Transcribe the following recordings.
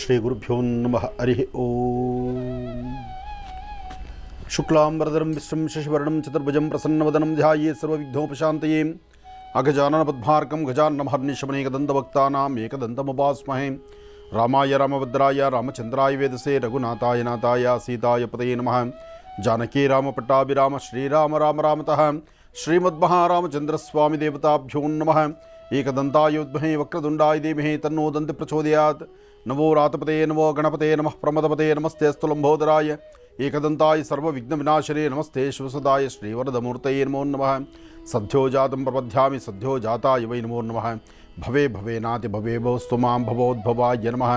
ಶ್ರೀ ಗುರುಭ್ಯೋ ನಮಃ. ಹರಿ ಓಂ. ಶುಕ್ಲಾಂಬರಧರಂ ವಿಷ್ಣುಂ ಶಶಿವರ್ಣಂ ಚತುರ್ಭುಜಂ ಪ್ರಸನ್ನವದನಂ ಧ್ಯಾಯೇತ್ ಸರ್ವವಿಘ್ನೋಪಶಾಂತಯೇ. ಅಗಜಾನನ ಪದ್ಮಾರ್ಕಂ ಗಜಾನ್ನಮಹರ್ನಿಶಮನೇಕದಂತಭಕ್ತಾನಾಂ ಏಕದಂತಮುಪಾಸ್ಮಹೇ. ರಾಮಾಯ ರಾಮಭದ್ರಾಯ ರಾಮಚಂದ್ರಾಯ ವೇದಸೇ ರಘುನಾಥಾಯ ನಾಥಾಯ ಸೀತಾಯ ಪತಯೇ ನಮಃ. ಜಾನಕೀ ರಾಮಪಟ್ಟಾಭಿರಾಮ ಶ್ರೀರಾಮ ರಾಮ ರಾಮತಃ ಶ್ರೀಮದ್ಮಹಾರಾಮಚಂದ್ರಸ್ವಾಮಿ ದೇವತಾಭ್ಯೋ ನಮಃ. ಏಕದಂತಾಯ ವಿದ್ಮಹೇ ವಕ್ರತುಂಡಾಯ ಧೀಮಹಿ ತನ್ನೋ ದಂತಿ ಪ್ರಚೋದಯಾತ್. ನಮೋ ರಾತಪತೆ ನಮೋ ಗಣಪತೆ ನಮಃ ಪ್ರಮದಪತೆ ನಮಸ್ತೆ ಸ್ತುಲಂಬೋದರಾಯ ಏಕದಂತಾಯ ಸರ್ವವಿಘ್ನವಿನಾಶನೇ ನಮಸ್ತೆ ಶಿವಸದಾಯ ಶ್ರೀವರದಮೂರ್ತಯೇ ನಮೋ ನಮಃ. ಸದ್ಯೋ ಜಾತಂ ಪ್ರಪದ್ಯಾಮಿ ಸದ್ಯೋ ಜಾತಾಯ ವೈ ನಮೋ ನಮಃ. ಭವೇ ಭವೇನಾತಿ ಭವೇ ಭವಸ್ತು ಮಾಂ ಭವೋದ್ಭವಾಯ ನಮಃ.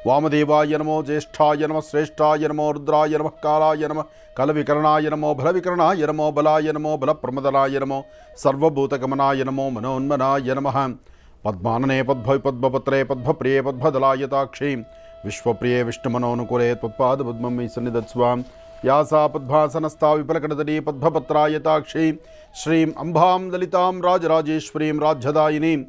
ವಾಮದೇವಾಯ ನಮೋ ಜ್ಯೇಷ್ಠಾಯ ನಮಃ ಶ್ರೇಷ್ಠಾಯ ನಮೋ ರುದ್ರಾಯ ನಮಃ ಕಾಲಾಯ ನಮಃ ಕಲವಿಕರಣಾಯ ನಮೋ ಬಲವಿಕರಣಾಯ ನಮೋ ಬಲಾಯ ನಮೋ ಬಲಪ್ರಮದನಾಯ ನಮೋ ಸರ್ವಭೂತಗಮನಾಯ ನಮೋ ಮನೋನ್ಮನಾಯ ನಮಃ. ಪದ್ಮಾನನೆ ಪದ್ಮಪತ್ರೇ ಪದ್ಮಪ್ರಿಯೇ ಪದ್ಮದಲಾಯತಾಕ್ಷಿ ವಿಶ್ವಪ್ರಿಯೇ ವಿಷ್ಣುಮನೋನುಕೂಲೆ ತ್ವತ್ಪಾದಪದ್ಮಂ ಸನ್ನಿಧತ್ಸ್ವಾಂ. ಯಾಸಾ ಪದ್ಮಾಸನಸ್ಥಾ ವಿಫಲಕಟತಟೀ ಪದ್ಮಪತ್ರಾಯತಾಕ್ಷಿ ಶ್ರೀಂ ಅಂಬಾಂ ಲಲಿತಾಂ ರಾಜರಾಜೇಶ್ವರೀಂ ರಾಜ್ಯದಾಯಿನೀಂ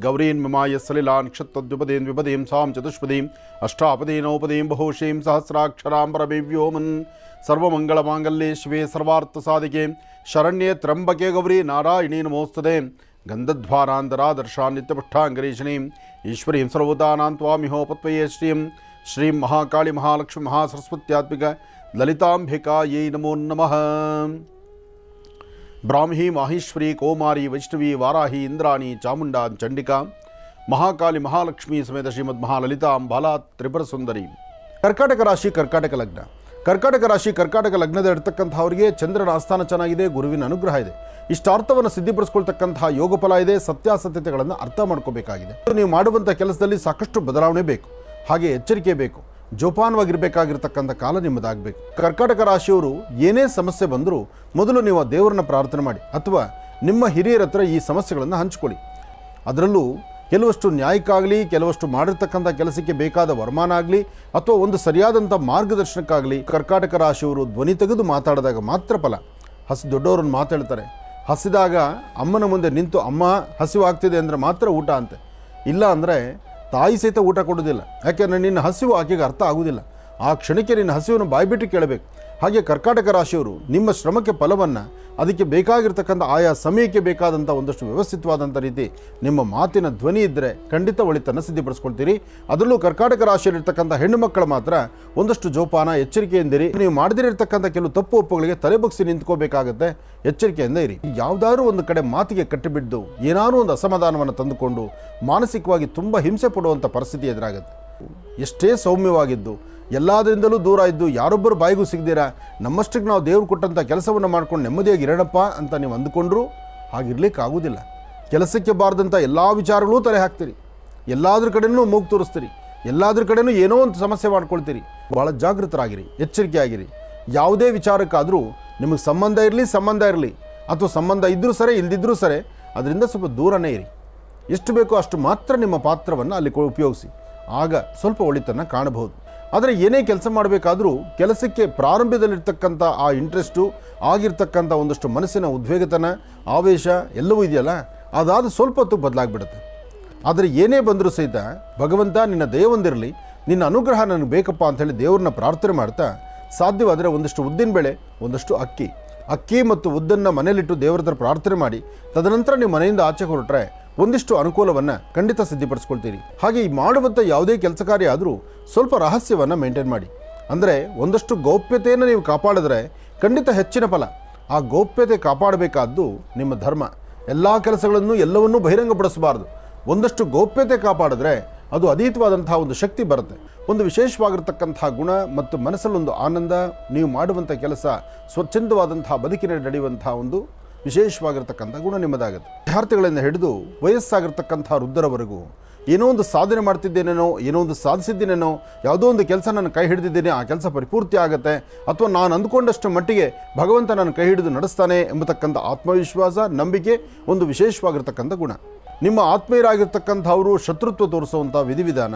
ಗೌರೀನ್ ಮಿಮಾಯ ಸಲಿಲಾನ್ ಕ್ಷತ್ತದ್ವಿಪದೀಂ ವಿಪದೀಂ ಸಾಂ ಚತುಷ್ಪದೀಂ ಅಷ್ಟಾಪದೀನೋಪದೀಂ ಬಹುಶೀಂ ಸಹಸ್ರಾಕ್ಷರಾಂ ಪರಮೇವ್ಯೋಮನ್. ಸರ್ವಮಂಗಳಮಾಂಗಲ್ಯೆ ಶಿವೆ ಸರ್ವಾರ್ಥಸಾಧಿಕೆ ಶರಣ್ಯೆ ತ್ರ್ಯಂಬಕೆ ಗೌರಿ ನಾರಾಯಣೀ ನಮೋಸ್ತುತೆ. ಗಂಧಧ್ವಾರಾಂತರಾದರ್ಶಾನ್ ನಿತ್ಯಪುಷ್ಟಾಂಗರೀಷಣೀಂ ಈಶ್ವರೀಂ ಸರ್ವದಾನಾಂ ತ್ವಾಮಿಹೋಪತ್ವಯೇ ಶ್ರೀಂ. ಶ್ರೀಂ ಮಹಾಕಾಳಿ ಮಹಾಲಕ್ಷ್ಮಿ ಮಹಾಸರಸ್ವತ್ಯಾತ್ಮಿಕ ಲಲಿತಾಂಬಿಕಾಯೈ ನಮೋ ನಮಃ. ಬ್ರಾಹ್ಮೀ ಮಾಹೇಶ್ವರಿ ಕೌಮಾರಿ ವೈಷ್ಣವಿ ವಾರಾಹಿ ಇಂದ್ರಾಣಿ ಚಾಮುಂಡಾ ಚಂಡಿಕಾ ಮಹಾಕಾಳಿ ಮಹಾಲಕ್ಷ್ಮಿ ಸಮೇತ ಶ್ರೀಮದ್ ಮಹಾಲಲಿತಾಂ ಬಾಲಾ ತ್ರಿಪುರ ಸುಂದರಿ. ಕರ್ಕಾಟಕ ರಾಶಿ ಕರ್ಕಾಟಕ ಲಗ್ನ. ಕರ್ಕಾಟಕ ರಾಶಿ ಕರ್ಕಾಟಕ ಲಗ್ನದ ಇರ್ತಕ್ಕಂಥವರಿಗೆ ಚಂದ್ರನ ಆಸ್ಥಾನ ಚೆನ್ನಾಗಿದೆ, ಗುರುವಿನ ಅನುಗ್ರಹ ಇದೆ. ಇಷ್ಟಾರ್ಥವನ್ನು ಸಿದ್ಧಿಪಡಿಸ್ಕೊಳ್ತಕ್ಕಂತಹ ಯೋಗ ಫಲ ಇದೆ. ಸತ್ಯಾಸತ್ಯತೆಗಳನ್ನು ಅರ್ಥ ಮಾಡ್ಕೋಬೇಕಾಗಿದೆ. ನೀವು ಮಾಡುವಂಥ ಕೆಲಸದಲ್ಲಿ ಸಾಕಷ್ಟು ಬದಲಾವಣೆ ಬೇಕು, ಹಾಗೆ ಎಚ್ಚರಿಕೆ ಬೇಕು. ಜೋಪಾನವಾಗಿರಬೇಕಾಗಿರ್ತಕ್ಕಂಥ ಕಾಲ ನಿಮ್ಮದಾಗಬೇಕು. ಕರ್ಕಾಟಕ ರಾಶಿಯವರು ಏನೇ ಸಮಸ್ಯೆ ಬಂದರೂ ಮೊದಲು ನೀವು ಆ ದೇವರನ್ನ ಪ್ರಾರ್ಥನೆ ಮಾಡಿ ಅಥವಾ ನಿಮ್ಮ ಹಿರಿಯರ ಹತ್ರ ಈ ಸಮಸ್ಯೆಗಳನ್ನು ಹಂಚ್ಕೊಳ್ಳಿ. ಅದರಲ್ಲೂ ಕೆಲವಷ್ಟು ನ್ಯಾಯಕ್ಕಾಗಲಿ, ಕೆಲವಷ್ಟು ಮಾಡಿರ್ತಕ್ಕಂಥ ಕೆಲಸಕ್ಕೆ ಬೇಕಾದ ವರಮಾನ ಆಗಲಿ ಅಥವಾ ಒಂದು ಸರಿಯಾದಂಥ ಮಾರ್ಗದರ್ಶನಕ್ಕಾಗಲಿ ಕರ್ಕಾಟಕ ರಾಶಿಯವರು ಧ್ವನಿ ತೆಗೆದು ಮಾತಾಡಿದಾಗ ಮಾತ್ರ ಫಲ. ದೊಡ್ಡವರನ್ನು ಮಾತಾಡ್ತಾರೆ, ಹಸಿದಾಗ ಅಮ್ಮನ ಮುಂದೆ ನಿಂತು ಅಮ್ಮ ಹಸಿವಾಗ್ತಿದೆ ಅಂದರೆ ಮಾತ್ರ ಊಟ ಅಂತೆ. ಇಲ್ಲ ಅಂದರೆ ತಾಯಿ ಸಹಿತ ಊಟ ಕೊಡೋದಿಲ್ಲ. ಯಾಕೆಂದರೆ ನಿನ್ನ ಹಸಿವು ಆಕೆಗೆ ಅರ್ಥ ಆಗೋದಿಲ್ಲ. ಆ ಕ್ಷಣಕ್ಕೆ ನಿನ್ನ ಹಸಿವನ್ನು ಬಾಯ್ಬಿಟ್ಟು ಕೇಳಬೇಕು. ಹಾಗೆ ಕರ್ಕಾಟಕ ರಾಶಿಯವರು ನಿಮ್ಮ ಶ್ರಮಕ್ಕೆ ಫಲವನ್ನು ಅದಕ್ಕೆ ಬೇಕಾಗಿರ್ತಕ್ಕಂಥ ಆಯಾ ಸಮಯಕ್ಕೆ ಬೇಕಾದಂಥ ಒಂದಷ್ಟು ವ್ಯವಸ್ಥಿತವಾದಂಥ ರೀತಿ ನಿಮ್ಮ ಮಾತಿನ ಧ್ವನಿ ಇದ್ದರೆ ಖಂಡಿತ ಒಳಿತನ್ನು ಸಿದ್ಧಿಪಡಿಸ್ಕೊಳ್ತೀರಿ. ಅದರಲ್ಲೂ ಕರ್ಕಾಟಕ ರಾಶಿಯಲ್ಲಿರ್ತಕ್ಕಂಥ ಹೆಣ್ಣು ಮಕ್ಕಳು ಮಾತ್ರ ಒಂದಷ್ಟು ಜೋಪಾನ ಎಚ್ಚರಿಕೆಯಿಂದಿರಿ. ನೀವು ಮಾಡದಿರತಕ್ಕಂಥ ಕೆಲವು ತಪ್ಪು ಒಪ್ಪುಗಳಿಗೆ ತಲೆಬಗ್ಸಿ ನಿಂತ್ಕೋಬೇಕಾಗತ್ತೆ. ಎಚ್ಚರಿಕೆಯಿಂದ ಇರಿ. ಯಾವುದಾದ್ರೂ ಒಂದು ಕಡೆ ಮಾತಿಗೆ ಕಟ್ಟಿಬಿದ್ದು ಏನಾದರೂ ಒಂದು ಅಸಮಾಧಾನವನ್ನು ತಂದುಕೊಂಡು ಮಾನಸಿಕವಾಗಿ ತುಂಬ ಹಿಂಸೆ ಪಡುವಂಥ ಪರಿಸ್ಥಿತಿ ಎದುರಾಗುತ್ತೆ. ಎಷ್ಟೇ ಸೌಮ್ಯವಾಗಿದ್ದು ಎಲ್ಲದರಿಂದಲೂ ದೂರ ಇದ್ದು ಯಾರೊಬ್ಬರು ಬಾಯಿಗೂ ಸಿಗದಿರ ನಮ್ಮಷ್ಟಕ್ಕೆ ನಾವು ದೇವ್ರು ಕೊಟ್ಟಂಥ ಕೆಲಸವನ್ನು ಮಾಡ್ಕೊಂಡು ನೆಮ್ಮದಿಯಾಗಿ ಇರೋಣಪ್ಪ ಅಂತ ನೀವು ಅಂದುಕೊಂಡ್ರೂ ಹಾಗಿರ್ಲಿಕ್ಕಾಗೋದಿಲ್ಲ. ಕೆಲಸಕ್ಕೆ ಬಾರದಂಥ ಎಲ್ಲ ವಿಚಾರಗಳೂ ತಲೆ ಹಾಕ್ತೀರಿ, ಎಲ್ಲಾದ್ರ ಕಡೆಯೂ ಮೂಗು ತೋರಿಸ್ತೀರಿ, ಎಲ್ಲಾದ್ರ ಕಡೆಯೂ ಏನೋ ಒಂದು ಸಮಸ್ಯೆ ಮಾಡ್ಕೊಳ್ತೀರಿ. ಭಾಳ ಜಾಗೃತರಾಗಿರಿ, ಎಚ್ಚರಿಕೆ ಆಗಿರಿ. ಯಾವುದೇ ವಿಚಾರಕ್ಕಾದರೂ ನಿಮಗೆ ಸಂಬಂಧ ಇರಲಿ ಅಥವಾ ಸಂಬಂಧ ಇದ್ದರೂ ಸರಿ ಇಲ್ದಿದ್ರೂ ಸರಿ ಅದರಿಂದ ಸ್ವಲ್ಪ ದೂರನೇ ಇರಿ. ಎಷ್ಟು ಬೇಕೋ ಅಷ್ಟು ಮಾತ್ರ ನಿಮ್ಮ ಪಾತ್ರವನ್ನು ಅಲ್ಲಿ ಉಪಯೋಗಿಸಿ. ಆಗ ಸ್ವಲ್ಪ ಒಳಿತನ್ನು ಕಾಣಬಹುದು. ಆದರೆ ಏನೇ ಕೆಲಸ ಮಾಡಬೇಕಾದ್ರೂ ಕೆಲಸಕ್ಕೆ ಪ್ರಾರಂಭದಲ್ಲಿರ್ತಕ್ಕಂಥ ಆ ಇಂಟ್ರೆಸ್ಟು ಆಗಿರ್ತಕ್ಕಂಥ ಒಂದಷ್ಟು ಮನಸ್ಸಿನ ಉದ್ವೇಗತನ ಆವೇಶ ಎಲ್ಲವೂ ಇದೆಯಲ್ಲ, ಅದಾದ ಸ್ವಲ್ಪ ಹೊತ್ತು ಬದಲಾಗ್ಬಿಡುತ್ತೆ. ಆದರೆ ಏನೇ ಬಂದರೂ ಸಹಿತ ಭಗವಂತ ನಿನ್ನ ದಯ ಹೊಂದಿರಲಿ, ನಿನ್ನ ಅನುಗ್ರಹ ನನಗೆ ಬೇಕಪ್ಪ ಅಂಥೇಳಿ ದೇವ್ರನ್ನ ಪ್ರಾರ್ಥನೆ ಮಾಡ್ತಾ ಸಾಧ್ಯವಾದರೆ ಒಂದಷ್ಟು ಉದ್ದಿನ ಬೇಳೆ, ಒಂದಷ್ಟು ಅಕ್ಕಿ ಮತ್ತು ಉದ್ದನ್ನು ಮನೇಲಿಟ್ಟು ದೇವರ ಹತ್ರ ಪ್ರಾರ್ಥನೆ ಮಾಡಿ ತದನಂತರ ನೀವು ಮನೆಯಿಂದ ಆಚೆ ಹೊರಟ್ರೆ ಒಂದಿಷ್ಟು ಅನುಕೂಲವನ್ನು ಖಂಡಿತ ಸಿದ್ಧಿಪಡಿಸ್ಕೊಳ್ತೀರಿ. ಹಾಗೆ ಈ ಮಾಡುವಂಥ ಯಾವುದೇ ಕೆಲಸ ಕಾರ್ಯ ಆದರೂ ಸ್ವಲ್ಪ ರಹಸ್ಯವನ್ನು ಮೇಂಟೈನ್ ಮಾಡಿ. ಅಂದರೆ ಒಂದಷ್ಟು ಗೌಪ್ಯತೆಯನ್ನು ನೀವು ಕಾಪಾಡಿದ್ರೆ ಖಂಡಿತ ಹೆಚ್ಚಿನ ಫಲ. ಆ ಗೌಪ್ಯತೆ ಕಾಪಾಡಬೇಕಾದ್ದು ನಿಮ್ಮ ಧರ್ಮ. ಎಲ್ಲ ಕೆಲಸಗಳನ್ನು ಎಲ್ಲವನ್ನೂ ಬಹಿರಂಗಪಡಿಸಬಾರ್ದು. ಒಂದಷ್ಟು ಗೌಪ್ಯತೆ ಕಾಪಾಡಿದ್ರೆ ಅದು ಅತೀತವಾದಂತಹ ಒಂದು ಶಕ್ತಿ ಬರುತ್ತೆ. ಒಂದು ವಿಶೇಷವಾಗಿರ್ತಕ್ಕಂಥ ಗುಣ ಮತ್ತು ಮನಸ್ಸಲ್ಲೊಂದು ಆನಂದ, ನೀವು ಮಾಡುವಂಥ ಕೆಲಸ ಸ್ವಚ್ಛಂದವಾದಂತಹ ಬದುಕಿನಲ್ಲಿ ನಡೆಯುವಂಥ ಒಂದು ವಿಶೇಷವಾಗಿರ್ತಕ್ಕಂಥ ಗುಣ ನಿಮ್ಮದಾಗುತ್ತೆ. ವಿದ್ಯಾರ್ಥಿಗಳಿಂದ ಹಿಡಿದು ವಯಸ್ಸಾಗಿರ್ತಕ್ಕಂಥ ವೃದ್ಧರವರೆಗೂ ಏನೋ ಒಂದು ಸಾಧನೆ ಮಾಡ್ತಿದ್ದೇನೇನೋ, ಏನೋ ಒಂದು ಸಾಧಿಸಿದ್ದೇನೇನೋ, ಯಾವುದೋ ಒಂದು ಕೆಲಸ ನಾನು ಕೈ ಹಿಡಿದಿದ್ದೇನೆ, ಆ ಕೆಲಸ ಪರಿಪೂರ್ತಿ ಆಗುತ್ತೆ ಅಥವಾ ನಾನು ಅಂದುಕೊಂಡಷ್ಟು ಮಟ್ಟಿಗೆ ಭಗವಂತ ನನ್ನ ಕೈ ಹಿಡಿದು ನಡೆಸ್ತಾನೆ ಎಂಬತಕ್ಕಂಥ ಆತ್ಮವಿಶ್ವಾಸ, ನಂಬಿಕೆ ಒಂದು ವಿಶೇಷವಾಗಿರ್ತಕ್ಕಂಥ ಗುಣ. ನಿಮ್ಮ ಆತ್ಮೀಯರಾಗಿರ್ತಕ್ಕಂಥವರು ಶತ್ರುತ್ವ ತೋರಿಸುವಂಥ ವಿಧಿವಿಧಾನ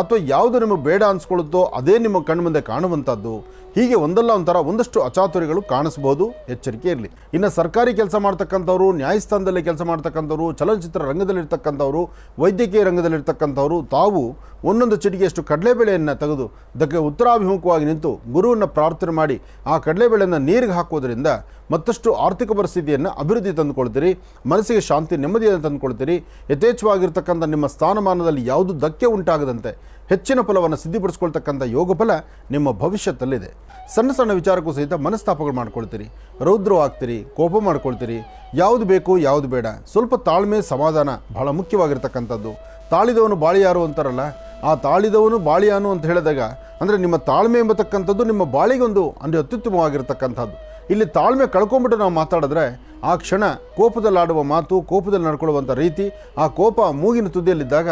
ಅಥವಾ ಯಾವುದು ನಿಮಗೆ ಬೇಡ ಅನ್ಸ್ಕೊಳ್ಳುತ್ತೋ ಅದೇ ನಿಮ್ಮ ಕಣ್ಮುಂದೆ ಕಾಣುವಂಥದ್ದು. ಹೀಗೆ ಒಂದಲ್ಲ ಒಂದಷ್ಟು ಅಚಾತುರ್ಯಗಳು ಕಾಣಿಸ್ಬೋದು, ಎಚ್ಚರಿಕೆ ಇರಲಿ. ಇನ್ನು ಸರ್ಕಾರಿ ಕೆಲಸ ಮಾಡ್ತಕ್ಕಂಥವ್ರು, ನ್ಯಾಯಸ್ಥಾನದಲ್ಲಿ ಕೆಲಸ ಮಾಡ್ತಕ್ಕಂಥವ್ರು, ಚಲನಚಿತ್ರ ರಂಗದಲ್ಲಿರ್ತಕ್ಕಂಥವ್ರು, ವೈದ್ಯಕೀಯ ರಂಗದಲ್ಲಿರ್ತಕ್ಕಂಥವ್ರು ತಾವು ಒಂದೊಂದು ಚಿಟಿಕೆಯಷ್ಟು ಕಡಲೆಬೇಳೆಯನ್ನು ತೆಗೆದು ಅದಕ್ಕೆ ಉತ್ತರಾಭಿಮುಖವಾಗಿ ನಿಂತು ಗುರುವನ್ನು ಪ್ರಾರ್ಥನೆ ಮಾಡಿ ಆ ಕಡಲೆಬೇಳೆಯನ್ನು ನೀರಿಗೆ ಹಾಕೋದ್ರಿಂದ ಮತ್ತಷ್ಟು ಆರ್ಥಿಕ ಪರಿಸ್ಥಿತಿಯನ್ನು ಅಭಿವೃದ್ಧಿ ತಂದುಕೊಳ್ತೀರಿ, ಮನಸ್ಸಿಗೆ ಶಾಂತಿ ನೆಮ್ಮದಿಯನ್ನು ತಂದುಕೊಳ್ತೀರಿ. ಯಥೇಚ್ಛವಾಗಿರ್ತಕ್ಕಂಥ ನಿಮ್ಮ ಸ್ಥಾನಮಾನದಲ್ಲಿ ಯಾವುದು ಧಕ್ಕೆ ಉಂಟಾಗದಂತೆ ಹೆಚ್ಚಿನ ಫಲವನ್ನು ಸಿದ್ಧಿಪಡಿಸ್ಕೊಳ್ತಕ್ಕಂಥ ಯೋಗ ಫಲ ನಿಮ್ಮ ಭವಿಷ್ಯದಲ್ಲಿದೆ. ಸಣ್ಣ ಸಣ್ಣ ವಿಚಾರಕ್ಕೂ ಸಹಿತ ಮನಸ್ತಾಪಗಳು ಮಾಡ್ಕೊಳ್ತೀರಿ, ರೌದ್ರವಾಗ್ತೀರಿ, ಕೋಪ ಮಾಡ್ಕೊಳ್ತೀರಿ. ಯಾವುದು ಬೇಕು ಯಾವುದು ಬೇಡ, ಸ್ವಲ್ಪ ತಾಳ್ಮೆ ಸಮಾಧಾನ ಬಹಳ ಮುಖ್ಯವಾಗಿರ್ತಕ್ಕಂಥದ್ದು. ತಾಳಿದವನು ಬಾಳಿಯಾರು ಅಂತಾರಲ್ಲ, ಆ ತಾಳಿದವನು ಬಾಳಿಯಾನು ಅಂತ ಹೇಳಿದಾಗ ಅಂದರೆ ನಿಮ್ಮ ತಾಳ್ಮೆ ಎಂಬತಕ್ಕಂಥದ್ದು ನಿಮ್ಮ ಬಾಳಿಗೊಂದು ಅತ್ಯುತ್ತಮವಾಗಿರ್ತಕ್ಕಂಥದ್ದು. ಇಲ್ಲಿ ತಾಳ್ಮೆ ಕಳ್ಕೊಂಬಿಟ್ಟು ನಾವು ಮಾತಾಡಿದ್ರೆ ಆ ಕ್ಷಣ ಕೋಪದಲ್ಲಾಡುವ ಮಾತು, ಕೋಪದಲ್ಲಿ ನಡ್ಕೊಳ್ಳುವಂಥ ರೀತಿ, ಆ ಕೋಪ ಮೂಗಿನ ತುದಿಯಲ್ಲಿದ್ದಾಗ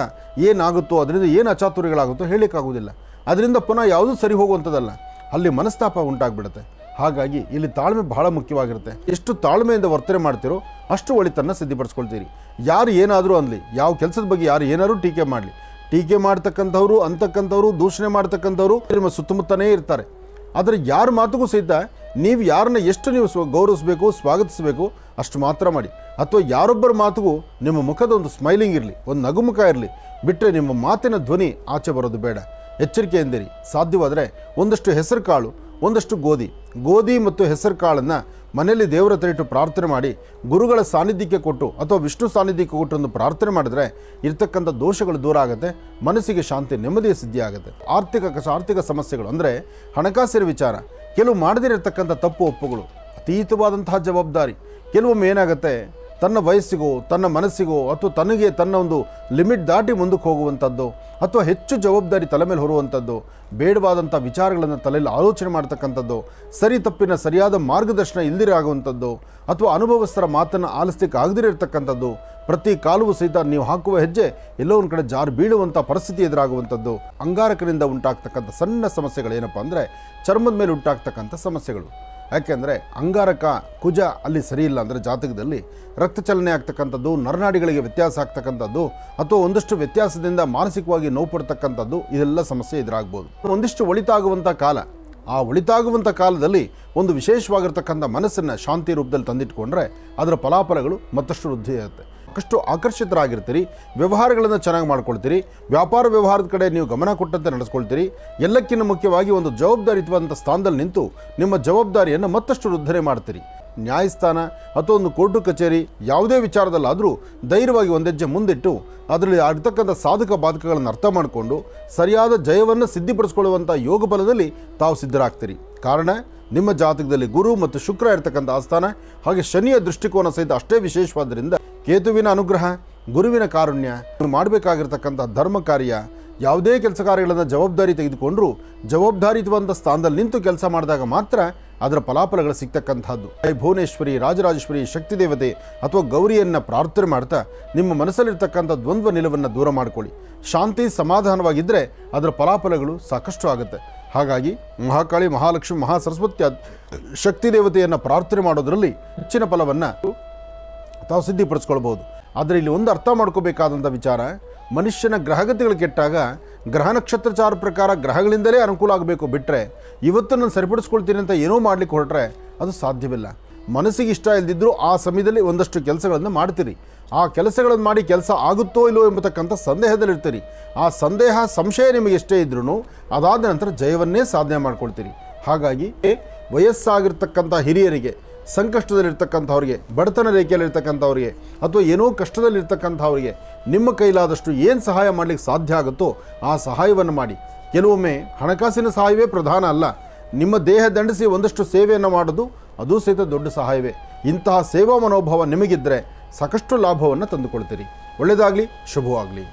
ಏನಾಗುತ್ತೋ ಅದರಿಂದ ಏನು ಅಚಾತುರ್ಯಗಳಾಗುತ್ತೋ ಹೇಳಲಿಕ್ಕಾಗೋದಿಲ್ಲ. ಅದರಿಂದ ಪುನಃ ಯಾವುದೂ ಸರಿ ಹೋಗುವಂಥದ್ದಲ್ಲ, ಅಲ್ಲಿ ಮನಸ್ತಾಪ ಉಂಟಾಗ್ಬಿಡುತ್ತೆ. ಹಾಗಾಗಿ ಇಲ್ಲಿ ತಾಳ್ಮೆ ಬಹಳ ಮುಖ್ಯವಾಗಿರುತ್ತೆ. ಎಷ್ಟು ತಾಳ್ಮೆಯಿಂದ ವರ್ತನೆ ಮಾಡ್ತೀರೋ ಅಷ್ಟು ಒಳಿತನ್ನು ಸಿದ್ಧಿಪಡಿಸ್ಕೊಳ್ತೀರಿ. ಯಾರು ಏನಾದರೂ ಅನ್ನಲಿ, ಯಾವ ಕೆಲಸದ ಬಗ್ಗೆ ಯಾರು ಏನಾದರೂ ಟೀಕೆ ಮಾಡಲಿ, ಟೀಕೆ ಮಾಡ್ತಕ್ಕಂಥವ್ರು ಅಂತಕ್ಕಂಥವ್ರು, ದೂಷಣೆ ಮಾಡ್ತಕ್ಕಂಥವ್ರು ನಿಮ್ಮ ಸುತ್ತಮುತ್ತನೇ ಇರ್ತಾರೆ. ಆದರೆ ಯಾರ ಮಾತುಗೂ ಸಹಿತ ನೀವು ಯಾರನ್ನ ಎಷ್ಟು ನೀವು ಗೌರವಿಸಬೇಕು, ಸ್ವಾಗತಿಸಬೇಕು ಅಷ್ಟು ಮಾತ್ರ ಮಾಡಿ. ಅಥವಾ ಯಾರೊಬ್ಬರ ಮಾತಿಗೂ ನಿಮ್ಮ ಮುಖದ ಒಂದು ಸ್ಮೈಲಿಂಗ್ ಇರಲಿ, ಒಂದು ನಗುಮುಖ ಇರಲಿ, ಬಿಟ್ಟರೆ ನಿಮ್ಮ ಮಾತಿನ ಧ್ವನಿ ಆಚೆ ಬರೋದು ಬೇಡ. ಎಚ್ಚರಿಕೆಯಿಂದಿರಿ. ಸಾಧ್ಯವಾದರೆ ಒಂದಷ್ಟು ಹೆಸರು ಕಾಳು, ಒಂದಷ್ಟು ಗೋಧಿ ಮತ್ತು ಹೆಸರು ಕಾಳನ್ನು ಮನೆಯಲ್ಲಿ ದೇವರ ಹತ್ರ ಇಟ್ಟು ಪ್ರಾರ್ಥನೆ ಮಾಡಿ ಗುರುಗಳ ಸಾನ್ನಿಧ್ಯಕ್ಕೆ ಕೊಟ್ಟು ಅಥವಾ ವಿಷ್ಣು ಸಾನ್ನಿಧ್ಯಕ್ಕೆ ಕೊಟ್ಟು ಒಂದು ಪ್ರಾರ್ಥನೆ ಮಾಡಿದ್ರೆ ಇರ್ತಕ್ಕಂಥ ದೋಷಗಳು ದೂರ ಆಗುತ್ತೆ, ಮನಸ್ಸಿಗೆ ಶಾಂತಿ ನೆಮ್ಮದಿಯ ಸಿದ್ಧಿ ಆಗುತ್ತೆ. ಆರ್ಥಿಕ ಸಮಸ್ಯೆಗಳು ಅಂದರೆ ಹಣಕಾಸಿನ ವಿಚಾರ, ಕೆಲವು ಮಾಡದಿರತಕ್ಕಂಥ ತಪ್ಪು ಒಪ್ಪುಗಳು, ಅತೀತವಾದಂತಹ ಜವಾಬ್ದಾರಿ. ಕೆಲವೊಮ್ಮೆ ಏನಾಗುತ್ತೆ, ತನ್ನ ವಯಸ್ಸಿಗೋ ತನ್ನ ಮನಸ್ಸಿಗೋ ಅಥವಾ ತನ್ನ ಒಂದು ಲಿಮಿಟ್ ದಾಟಿ ಮುಂದಕ್ಕೆ ಹೋಗುವಂಥದ್ದು, ಅಥವಾ ಹೆಚ್ಚು ಜವಾಬ್ದಾರಿ ತಲೆ ಮೇಲೆ ಹೊರುವಂಥದ್ದು, ಬೇಡವಾದಂಥ ವಿಚಾರಗಳನ್ನು ತಲೆಯಲ್ಲಿ ಆಲೋಚನೆ ಮಾಡ್ತಕ್ಕಂಥದ್ದು, ಸರಿ ತಪ್ಪಿನ ಸರಿಯಾದ ಮಾರ್ಗದರ್ಶನ ಇಲ್ದಿರ ಆಗುವಂಥದ್ದು, ಅಥವಾ ಅನುಭವಸ್ಥರ ಮಾತನ್ನು ಆಲಿಸ್ಲಿಕ್ಕೆ ಆಗದಿರತಕ್ಕಂಥದ್ದು, ಪ್ರತಿ ಕಾಲವೂ ಸಹಿತ ನೀವು ಹಾಕುವ ಹೆಜ್ಜೆ ಎಲ್ಲೋ ಒಂದು ಕಡೆ ಜಾರು ಬೀಳುವಂಥ ಪರಿಸ್ಥಿತಿ ಎದುರಾಗುವಂಥದ್ದು. ಅಂಗಾರಕರಿಂದ ಉಂಟಾಗ್ತಕ್ಕಂಥ ಸಣ್ಣ ಸಮಸ್ಯೆಗಳೇನಪ್ಪ ಅಂದರೆ ಚರ್ಮದ ಮೇಲೆ ಉಂಟಾಗ್ತಕ್ಕಂಥ ಸಮಸ್ಯೆಗಳು. ಯಾಕೆಂದರೆ ಅಂಗಾರಕ ಕುಜ ಅಲ್ಲಿ ಸರಿಯಿಲ್ಲ ಅಂದರೆ ಜಾತಕದಲ್ಲಿ ರಕ್ತ ಚಲನೆ ಆಗ್ತಕ್ಕಂಥದ್ದು, ನರನಾಡಿಗಳಿಗೆ ವ್ಯತ್ಯಾಸ ಆಗ್ತಕ್ಕಂಥದ್ದು, ಅಥವಾ ಒಂದಷ್ಟು ವ್ಯತ್ಯಾಸದಿಂದ ಮಾನಸಿಕವಾಗಿ ನೋವು ಪಡ್ತಕ್ಕಂಥದ್ದು, ಇದೆಲ್ಲ ಸಮಸ್ಯೆ ಎದುರಾಗ್ಬೋದು. ಒಂದಿಷ್ಟು ಒಳಿತಾಗುವಂಥ ಕಾಲ, ಆ ಒಳಿತಾಗುವಂಥ ಕಾಲದಲ್ಲಿ ಒಂದು ವಿಶೇಷವಾಗಿರ್ತಕ್ಕಂಥ ಮನಸ್ಸನ್ನು ಶಾಂತಿ ರೂಪದಲ್ಲಿ ತಂದಿಟ್ಕೊಂಡ್ರೆ ಅದರ ಫಲಾಫಲಗಳು ಮತ್ತಷ್ಟು ವೃದ್ಧಿ ಆಗುತ್ತೆ. ಸಾಕಷ್ಟು ಆಕರ್ಷಿತರಾಗಿರ್ತೀರಿ, ವ್ಯವಹಾರಗಳನ್ನು ಚೆನ್ನಾಗಿ ಮಾಡ್ಕೊಳ್ತೀರಿ, ವ್ಯಾಪಾರ ವ್ಯವಹಾರದ ಕಡೆ ನೀವು ಗಮನ ಕೊಟ್ಟಂತೆ ನಡೆಸ್ಕೊಳ್ತೀರಿ. ಎಲ್ಲಕ್ಕಿಂತ ಮುಖ್ಯವಾಗಿ ಒಂದು ಜವಾಬ್ದಾರಿಯುತವಾದಂಥ ಸ್ಥಾನದಲ್ಲಿ ನಿಂತು ನಿಮ್ಮ ಜವಾಬ್ದಾರಿಯನ್ನು ಮತ್ತಷ್ಟು ವೃದ್ಧಿ ಮಾಡ್ತೀರಿ. ನ್ಯಾಯಸ್ಥಾನ ಅಥವಾ ಒಂದು ಕೋರ್ಟು ಕಚೇರಿ ಯಾವುದೇ ವಿಚಾರದಲ್ಲಾದರೂ ಧೈರ್ಯವಾಗಿ ಒಂದೆಜ್ಜೆ ಮುಂದಿಟ್ಟು ಅದರಲ್ಲಿ ಆಗಿರ್ತಕ್ಕಂಥ ಸಾಧಕ ಬಾಧಕಗಳನ್ನು ಅರ್ಥ ಮಾಡಿಕೊಂಡು ಸರಿಯಾದ ಜಯವನ್ನು ಸಿದ್ಧಿಪಡಿಸ್ಕೊಳ್ಳುವಂಥ ಯೋಗ ಬಲದಲ್ಲಿ ತಾವು ಸಿದ್ಧರಾಗ್ತೀರಿ. ಕಾರಣ ನಿಮ್ಮ ಜಾತಕದಲ್ಲಿ ಗುರು ಮತ್ತು ಶುಕ್ರ ಇರತಕ್ಕಂಥ ಆಸ್ಥಾನ, ಹಾಗೆ ಶನಿಯ ದೃಷ್ಟಿಕೋನ ಸಹಿತ ಅಷ್ಟೇ ವಿಶೇಷವಾದ್ದರಿಂದ ಕೇತುವಿನ ಅನುಗ್ರಹ, ಗುರುವಿನ ಕಾರುಣ್ಯ, ಮಾಡಬೇಕಾಗಿರ್ತಕ್ಕಂಥ ಧರ್ಮ ಕಾರ್ಯ, ಯಾವುದೇ ಕೆಲಸ ಕಾರ್ಯಗಳನ್ನು ಜವಾಬ್ದಾರಿ ತೆಗೆದುಕೊಂಡ್ರೂ ಜವಾಬ್ದಾರಿಯುತವಾದ ಸ್ಥಾನದಲ್ಲಿ ನಿಂತು ಕೆಲಸ ಮಾಡಿದಾಗ ಮಾತ್ರ ಅದರ ಫಲಾಫಲಗಳು ಸಿಗ್ತಕ್ಕಂಥದ್ದು. ಭುವನೇಶ್ವರಿ, ರಾಜರಾಜೇಶ್ವರಿ, ಶಕ್ತಿ ದೇವತೆ ಅಥವಾ ಗೌರಿಯನ್ನು ಪ್ರಾರ್ಥನೆ ಮಾಡ್ತಾ ನಿಮ್ಮ ಮನಸ್ಸಲ್ಲಿರ್ತಕ್ಕಂಥ ದ್ವಂದ್ವ ನಿಲುವನ್ನು ದೂರ ಮಾಡಿಕೊಳ್ಳಿ. ಶಾಂತಿ ಸಮಾಧಾನವಾಗಿದ್ದರೆ ಅದರ ಫಲಾಫಲಗಳು ಸಾಕಷ್ಟು ಆಗುತ್ತೆ. ಹಾಗಾಗಿ ಮಹಾಕಾಳಿ, ಮಹಾಲಕ್ಷ್ಮಿ, ಮಹಾಸರಸ್ವತಿ ಶಕ್ತಿ ದೇವತೆಯನ್ನು ಪ್ರಾರ್ಥನೆ ಮಾಡೋದರಲ್ಲಿ ಹೆಚ್ಚಿನ ಫಲವನ್ನು ತಾವು ಸಿದ್ಧಿಪಡಿಸ್ಕೊಳ್ಬೋದು. ಆದರೆ ಇಲ್ಲಿ ಒಂದು ಅರ್ಥ ಮಾಡ್ಕೋಬೇಕಾದಂಥ ವಿಚಾರ, ಮನುಷ್ಯನ ಗ್ರಹಗತಿಗಳು ಕೆಟ್ಟಾಗ ಗ್ರಹ ನಕ್ಷತ್ರಚಾರ ಪ್ರಕಾರ ಗ್ರಹಗಳಿಂದಲೇ ಅನುಕೂಲ ಆಗಬೇಕು, ಬಿಟ್ಟರೆ ಇವತ್ತು ನಾನು ಸರಿಪಡಿಸ್ಕೊಳ್ತೀನಿ ಅಂತ ಏನೋ ಮಾಡಲಿಕ್ಕೆ ಹೊರಟ್ರೆ ಅದು ಸಾಧ್ಯವಿಲ್ಲ. ಮನಸ್ಸಿಗೆ ಇಷ್ಟ ಇಲ್ಲದಿದ್ದರೂ ಆ ಸಮಯದಲ್ಲಿ ಒಂದಷ್ಟು ಕೆಲಸಗಳನ್ನು ಮಾಡ್ತೀರಿ. ಆ ಕೆಲಸಗಳನ್ನು ಮಾಡಿ ಕೆಲಸ ಆಗುತ್ತೋ ಇಲ್ಲೋ ಎಂಬತಕ್ಕಂಥ ಸಂದೇಹದಲ್ಲಿರ್ತೀರಿ. ಆ ಸಂಶಯ ನಿಮಗೆ ಎಷ್ಟೇ ಇದ್ರೂ ಅದಾದ ನಂತರ ಜಯವನ್ನೇ ಸಾಧನೆ ಮಾಡ್ಕೊಳ್ತೀರಿ. ಹಾಗಾಗಿ ವಯಸ್ಸಾಗಿರ್ತಕ್ಕಂಥ ಹಿರಿಯರಿಗೆ, ಸಂಕಷ್ಟದಲ್ಲಿರ್ತಕ್ಕಂಥವ್ರಿಗೆ, ಬಡತನ ರೇಖೆಯಲ್ಲಿರ್ತಕ್ಕಂಥವ್ರಿಗೆ ಅಥವಾ ಏನೋ ಕಷ್ಟದಲ್ಲಿರ್ತಕ್ಕಂಥವ್ರಿಗೆ ನಿಮ್ಮ ಕೈಲಾದಷ್ಟು ಏನು ಸಹಾಯ ಮಾಡಲಿಕ್ಕೆ ಸಾಧ್ಯ ಆಗುತ್ತೋ ಆ ಸಹಾಯವನ್ನು ಮಾಡಿ. ಕೆಲವೊಮ್ಮೆ ಹಣಕಾಸಿನ ಸಹಾಯವೇ ಪ್ರಧಾನ ಅಲ್ಲ, ನಿಮ್ಮ ದೇಹ ದಂಡಿಸಿ ಒಂದಷ್ಟು ಸೇವೆಯನ್ನು ಮಾಡೋದು ಅದು ಸಹಿತ ದೊಡ್ಡ ಸಹಾಯವೇ. ಇಂತಹ ಸೇವಾ ಮನೋಭಾವ ನಿಮಗಿದ್ದರೆ ಸಾಕಷ್ಟು ಲಾಭವನ್ನು ತಂದುಕೊಳ್ತೀರಿ. ಒಳ್ಳೆಯದಾಗಲಿ, ಶುಭವಾಗಲಿ.